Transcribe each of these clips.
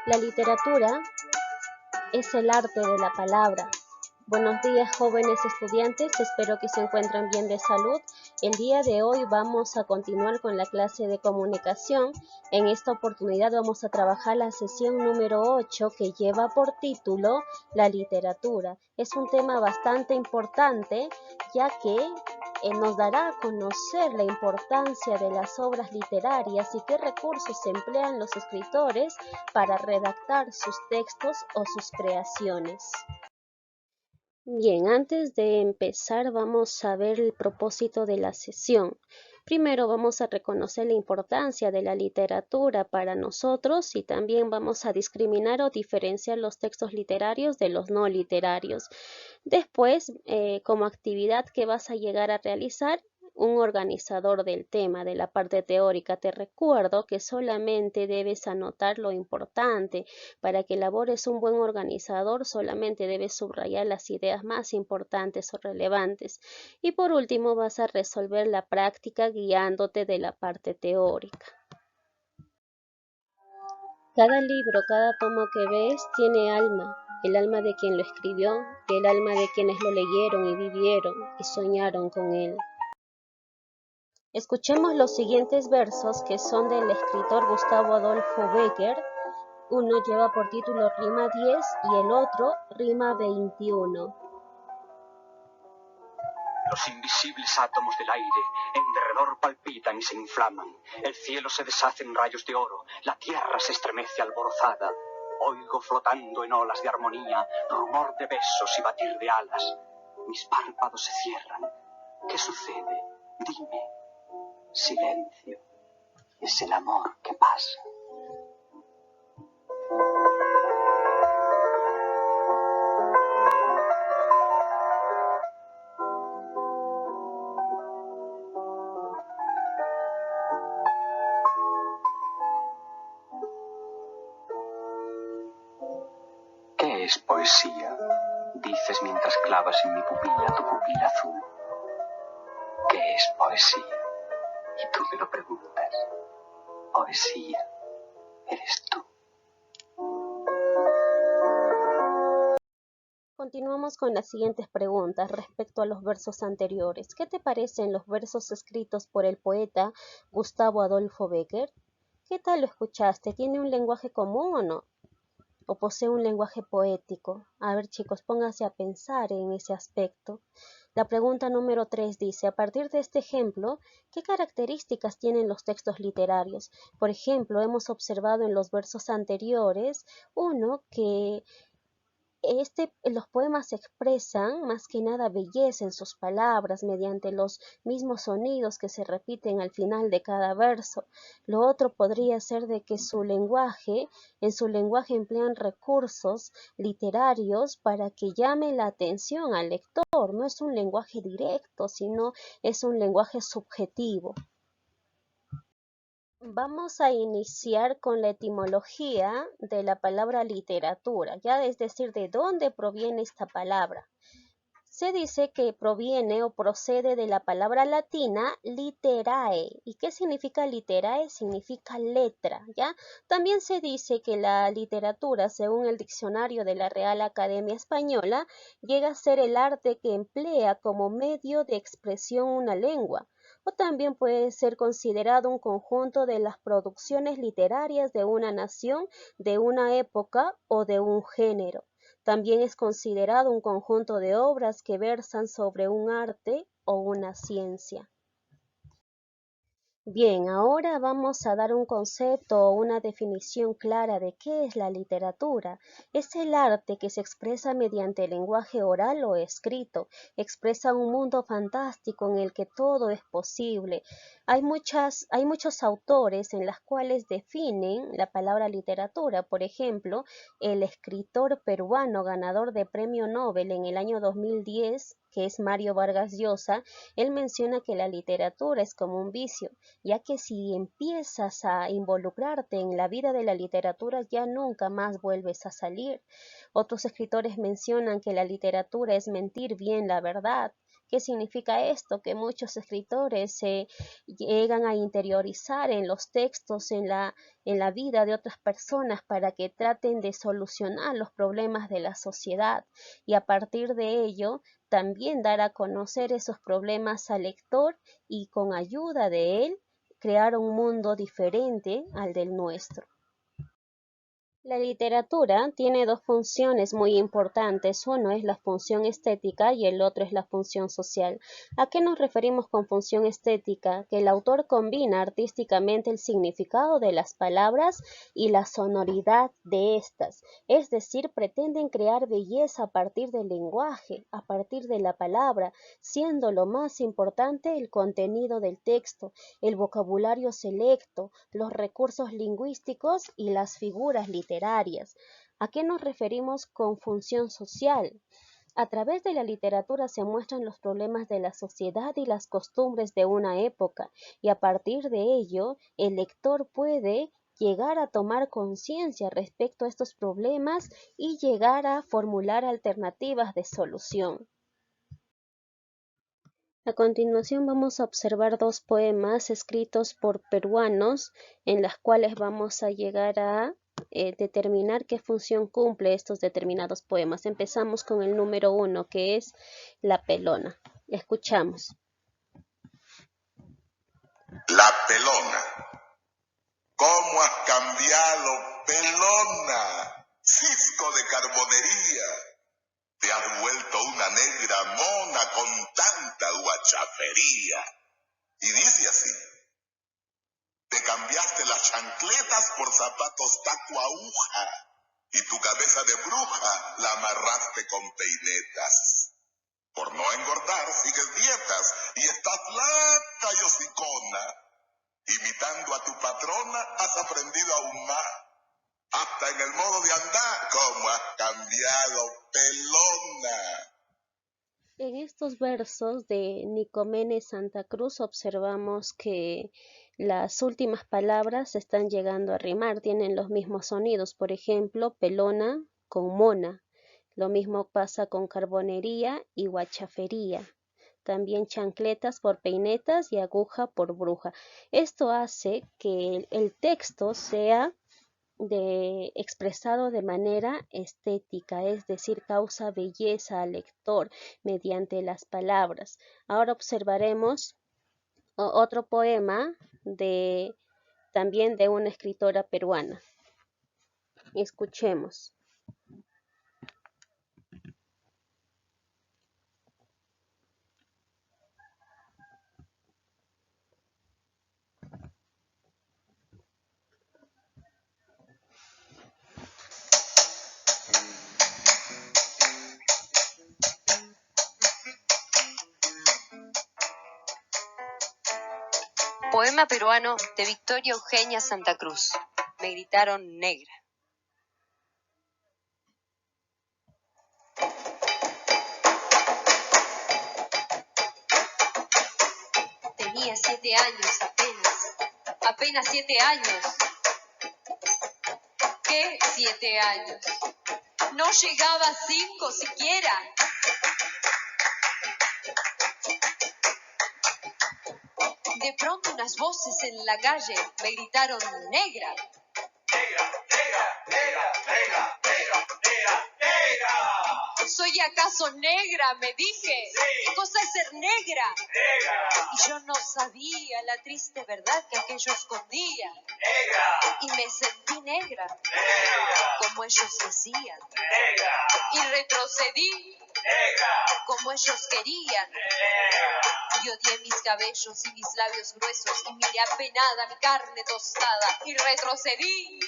La literatura es el arte de la palabra. Buenos días, jóvenes estudiantes, espero que se encuentren bien de salud. El día de hoy vamos a continuar con la clase de comunicación. En esta oportunidad vamos a trabajar la sesión número 8 que lleva por título La literatura. Es un tema bastante importante ya que nos dará a conocer la importancia de las obras literarias y qué recursos emplean los escritores para redactar sus textos o sus creaciones. Bien, antes de empezar vamos a ver el propósito de la sesión. Primero vamos a reconocer la importancia de la literatura para nosotros y también vamos a discriminar o diferenciar los textos literarios de los no literarios. Después, como actividad que vas a llegar a realizar, un organizador del tema, de la parte teórica. Te recuerdo que solamente debes anotar lo importante. Para que elabores un buen organizador, solamente debes subrayar las ideas más importantes o relevantes. Y por último, vas a resolver la práctica guiándote de la parte teórica. Cada libro, cada tomo que ves tiene alma, el alma de quien lo escribió, el alma de quienes lo leyeron y vivieron y soñaron con él. Escuchemos los siguientes versos que son del escritor Gustavo Adolfo Bécquer. Uno lleva por título Rima 10 y el otro Rima 21. Los invisibles átomos del aire en derredor palpitan y se inflaman. El cielo se deshace en rayos de oro, la tierra se estremece alborozada. Oigo flotando en olas de armonía, rumor de besos y batir de alas. Mis párpados se cierran. ¿Qué sucede? Dime. Silencio. Es el amor que pasa. ¿Qué es poesía? Dices mientras clavas en mi pupila tu pupila azul. ¿Qué es poesía? Y tú me lo preguntas. Poesía eres tú. Continuamos con las siguientes preguntas respecto a los versos anteriores. ¿Qué te parecen los versos escritos por el poeta Gustavo Adolfo Bécquer? ¿Qué tal lo escuchaste? ¿Tiene un lenguaje común o no? ¿O posee un lenguaje poético? A ver, chicos, pónganse a pensar en ese aspecto. La pregunta número 3 dice, a partir de este ejemplo, ¿qué características tienen los textos literarios? Por ejemplo, hemos observado en los versos anteriores, uno, que los poemas expresan más que nada belleza en sus palabras mediante los mismos sonidos que se repiten al final de cada verso. Lo otro podría ser de que en su lenguaje emplean recursos literarios para que llame la atención al lector. No es un lenguaje directo, sino es un lenguaje subjetivo. Vamos a iniciar con la etimología de la palabra literatura, ya es decir, de dónde proviene esta palabra. Se dice que proviene o procede de la palabra latina literae. ¿Y qué significa literae? Significa letra, ¿ya? También se dice que la literatura, según el diccionario de la Real Academia Española, llega a ser el arte que emplea como medio de expresión una lengua, o también puede ser considerado un conjunto de las producciones literarias de una nación, de una época o de un género. También es considerado un conjunto de obras que versan sobre un arte o una ciencia. Bien, ahora vamos a dar un concepto o una definición clara de qué es la literatura. Es el arte que se expresa mediante lenguaje oral o escrito. Expresa un mundo fantástico en el que todo es posible. Hay muchos autores en los cuales definen la palabra literatura. Por ejemplo, el escritor peruano ganador de Premio Nobel en el año 2010, que es Mario Vargas Llosa, él menciona que la literatura es como un vicio, ya que si empiezas a involucrarte en la vida de la literatura ya nunca más vuelves a salir. Otros escritores mencionan que la literatura es mentir bien la verdad, ¿Qué significa esto? Que muchos escritores se llegan a interiorizar en los textos, en la vida de otras personas para que traten de solucionar los problemas de la sociedad y a partir de ello también dar a conocer esos problemas al lector y con ayuda de él crear un mundo diferente al del nuestro. La literatura tiene dos funciones muy importantes. Uno es la función estética y el otro es la función social. ¿A qué nos referimos con función estética? Que el autor combina artísticamente el significado de las palabras y la sonoridad de estas. Es decir, pretenden crear belleza a partir del lenguaje, a partir de la palabra, siendo lo más importante el contenido del texto, el vocabulario selecto, los recursos lingüísticos y las figuras literarias. ¿A qué nos referimos con función social? A través de la literatura se muestran los problemas de la sociedad y las costumbres de una época, y a partir de ello, el lector puede llegar a tomar conciencia respecto a estos problemas y llegar a formular alternativas de solución. A continuación vamos a observar dos poemas escritos por peruanos en las cuales vamos a llegar a determinar qué función cumple estos determinados poemas. Empezamos con el número 1, que es La Pelona. Escuchamos. La Pelona. ¿Cómo has cambiado, pelona? Cisco de carbonería. Te has vuelto una negra mona con tanta guachafería. Y dice así. Te cambiaste las chancletas por zapatos taco aguja y tu cabeza de bruja la amarraste con peinetas. Por no engordar sigues dietas y estás flaca y hocicona. Imitando a tu patrona has aprendido aún más. Hasta en el modo de andar, cómo has cambiado, pelona. En estos versos de Nicomedes Santa Cruz observamos que las últimas palabras están llegando a rimar, tienen los mismos sonidos, por ejemplo, pelona con mona. Lo mismo pasa con carbonería y guachafería. También chancletas por peinetas y aguja por bruja. Esto hace que el texto sea expresado de manera estética, es decir, causa belleza al lector mediante las palabras. Ahora observaremos otro poema también de una escritora peruana. Escuchemos. Poema peruano de Victoria Eugenia Santa Cruz. Me gritaron negra. Tenía 7 años apenas 7 años. ¿Qué 7 años? No llegaba a 5 siquiera. De pronto unas voces en la calle me gritaron negra. Negra, negra, negra, negra, negra, negra, negra. ¿Soy acaso negra? Me dije. Sí. ¿Qué cosa es ser negra? Negra, Y yo no sabía la triste verdad que aquello escondía. negra, Y me sentí negra, negra, como ellos decían. negra, Y retrocedí, negra, como ellos querían. negra. Y odié mis cabellos y mis labios gruesos y miré apenada mi carne tostada. Y retrocedí.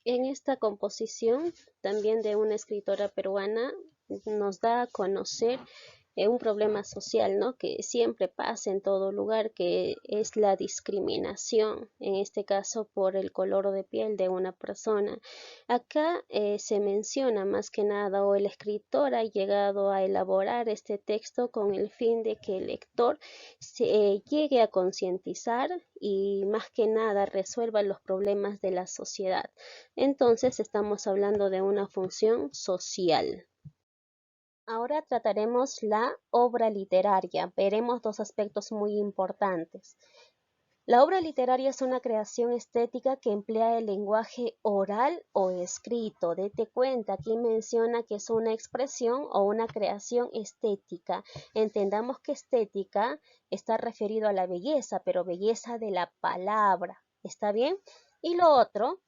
En esta composición, también de una escritora peruana, nos da a conocer un problema social, ¿no? Que siempre pasa en todo lugar, que es la discriminación, en este caso por el color de piel de una persona. Acá se menciona más que nada, o el escritor ha llegado a elaborar este texto con el fin de que el lector llegue a concientizar y más que nada resuelva los problemas de la sociedad. Entonces estamos hablando de una función social. Ahora trataremos la obra literaria. Veremos dos aspectos muy importantes. La obra literaria es una creación estética que emplea el lenguaje oral o escrito. Date cuenta, aquí menciona que es una expresión o una creación estética. Entendamos que estética está referido a la belleza, pero belleza de la palabra. ¿Está bien? Y lo otro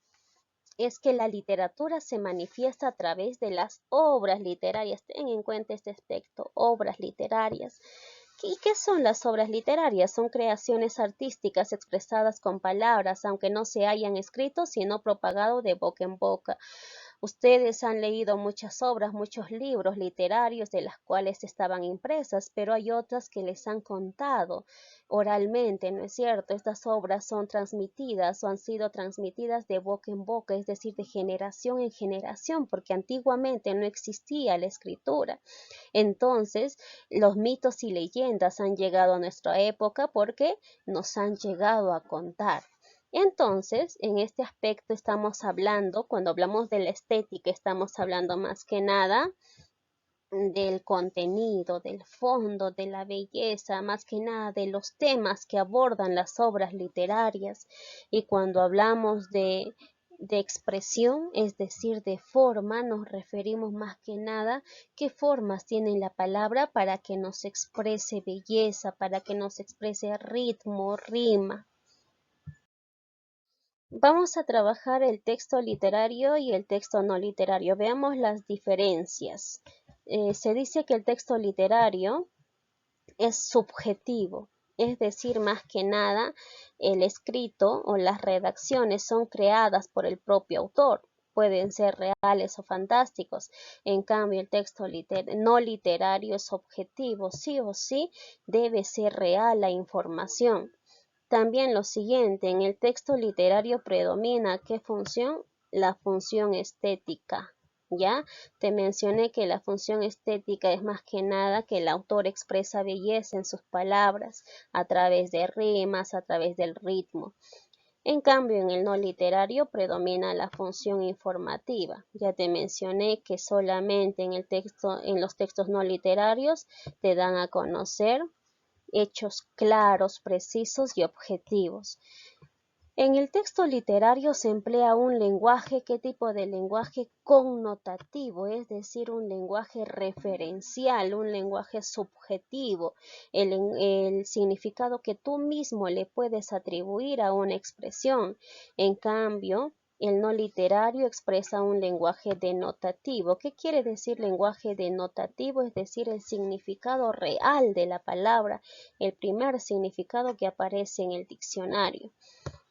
es que la literatura se manifiesta a través de las obras literarias. Ten en cuenta este aspecto, obras literarias. ¿Y qué son las obras literarias? Son creaciones artísticas expresadas con palabras, aunque no se hayan escrito, sino propagado de boca en boca. Ustedes han leído muchas obras, muchos libros literarios de las cuales estaban impresas, pero hay otras que les han contado oralmente, ¿no es cierto? Estas obras son transmitidas o han sido transmitidas de boca en boca, es decir, de generación en generación, porque antiguamente no existía la escritura. Entonces, los mitos y leyendas han llegado a nuestra época porque nos han llegado a contar. Entonces, en este aspecto estamos hablando, cuando hablamos de la estética, estamos hablando más que nada del contenido, del fondo, de la belleza, más que nada de los temas que abordan las obras literarias. Y cuando hablamos de expresión, es decir, de forma, nos referimos más que nada qué formas tiene la palabra para que nos exprese belleza, para que nos exprese ritmo, rima. Vamos a trabajar el texto literario y el texto no literario. Veamos las diferencias. Se dice que el texto literario es subjetivo, es decir, más que nada, el escrito o las redacciones son creadas por el propio autor. Pueden ser reales o fantásticos. En cambio, el texto no literario es objetivo. Sí o sí debe ser real la información. También lo siguiente, en el texto literario predomina ¿qué función? La función estética. ¿Ya? Te mencioné que la función estética es más que nada que el autor expresa belleza en sus palabras a través de rimas, a través del ritmo. En cambio, en el no literario predomina la función informativa. Ya te mencioné que solamente en los textos no literarios te dan a conocer hechos claros, precisos y objetivos. En el texto literario se emplea un lenguaje, ¿qué tipo de lenguaje? Connotativo, es decir, un lenguaje referencial, un lenguaje subjetivo, el significado que tú mismo le puedes atribuir a una expresión. En cambio, el no literario expresa un lenguaje denotativo. ¿Qué quiere decir lenguaje denotativo? Es decir, el significado real de la palabra, el primer significado que aparece en el diccionario.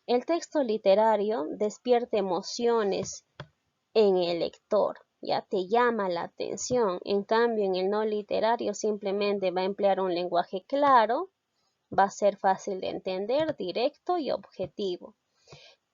El texto literario despierta emociones en el lector, ya te llama la atención. En cambio, en el no literario simplemente va a emplear un lenguaje claro, va a ser fácil de entender, directo y objetivo.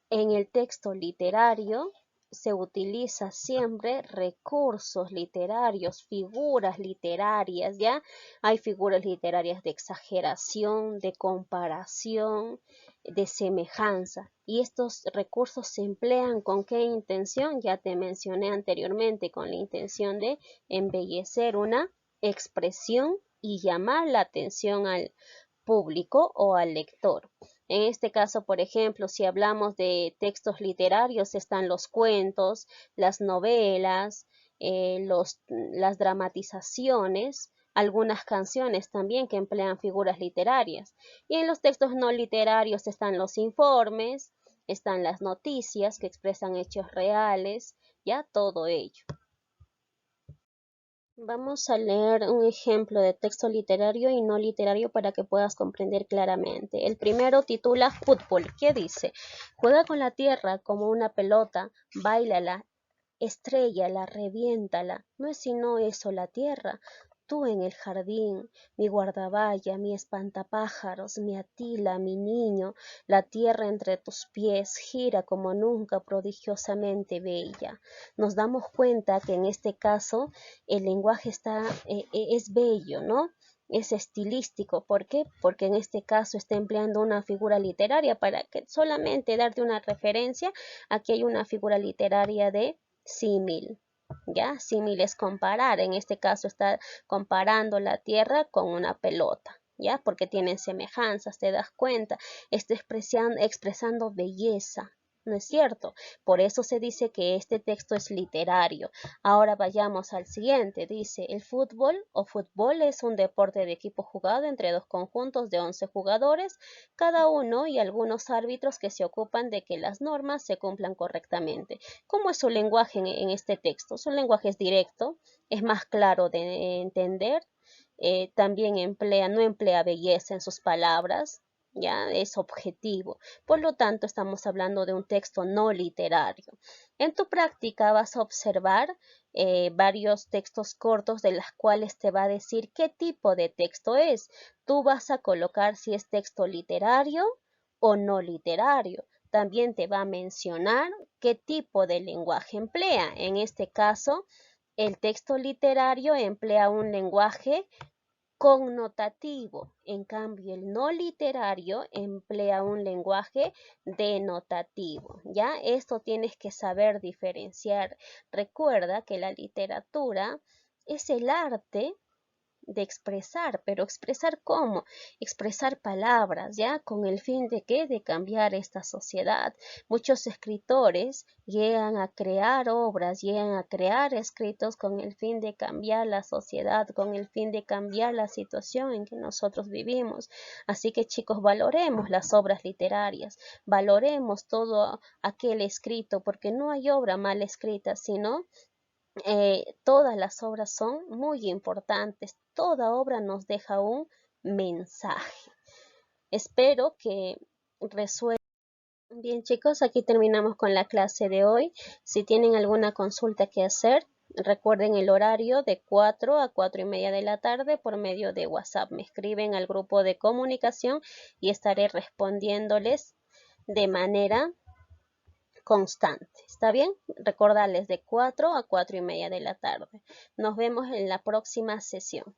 En el texto literario se utiliza siempre recursos literarios, figuras literarias, ¿ya? Hay figuras literarias de exageración, de comparación, de semejanza. Y estos recursos se emplean ¿con qué intención? Ya te mencioné anteriormente, con la intención de embellecer una expresión y llamar la atención al público o al lector. En este caso, por ejemplo, si hablamos de textos literarios, están los cuentos, las novelas, las dramatizaciones, algunas canciones también que emplean figuras literarias. Y en los textos no literarios están los informes, están las noticias que expresan hechos reales, ya todo ello. Vamos a leer un ejemplo de texto literario y no literario para que puedas comprender claramente. El primero titula Fútbol. ¿Qué dice? Juega con la tierra como una pelota, báilala, estréllala, reviéntala. No es sino eso la tierra. Tú en el jardín, mi guardavalla, mi espantapájaros, mi Atila, mi niño, la tierra entre tus pies gira como nunca prodigiosamente bella. Nos damos cuenta que en este caso el lenguaje es bello, ¿no? Es estilístico. ¿Por qué? Porque en este caso está empleando una figura literaria para que solamente darte una referencia. Aquí hay una figura literaria de símil. ¿Ya? Símil es comparar, en este caso está comparando la tierra con una pelota. ¿Ya? Porque tienen semejanzas, te das cuenta, está expresando belleza, ¿no es cierto? Por eso se dice que este texto es literario. Ahora vayamos al siguiente, dice, el fútbol o fútbol es un deporte de equipo jugado entre dos conjuntos de 11 jugadores, cada uno y algunos árbitros que se ocupan de que las normas se cumplan correctamente. ¿Cómo es su lenguaje en este texto? Su lenguaje es directo, es más claro de entender, también no emplea belleza en sus palabras, ya es objetivo. Por lo tanto, estamos hablando de un texto no literario. En tu práctica vas a observar varios textos cortos de las cuales te va a decir qué tipo de texto es. Tú vas a colocar si es texto literario o no literario. También te va a mencionar qué tipo de lenguaje emplea. En este caso, el texto literario emplea un lenguaje connotativo. En cambio, el no literario emplea un lenguaje denotativo. ¿Ya? Esto tienes que saber diferenciar. Recuerda que la literatura es el arte de expresar, pero expresar cómo, expresar palabras, ya con el fin de qué, de cambiar esta sociedad. Muchos escritores llegan a crear obras, llegan a crear escritos con el fin de cambiar la sociedad, con el fin de cambiar la situación en que nosotros vivimos. Así que chicos, valoremos las obras literarias, valoremos todo aquel escrito, porque no hay obra mal escrita, sino todas las obras son muy importantes. Toda obra nos deja un mensaje. Espero que resuelvan. Bien, chicos, aquí terminamos con la clase de hoy. Si tienen alguna consulta que hacer, recuerden el horario de 4 a 4 y media de la tarde por medio de WhatsApp. Me escriben al grupo de comunicación y estaré respondiéndoles de manera constante. ¿Está bien? Recordarles de 4 a 4 y media de la tarde. Nos vemos en la próxima sesión.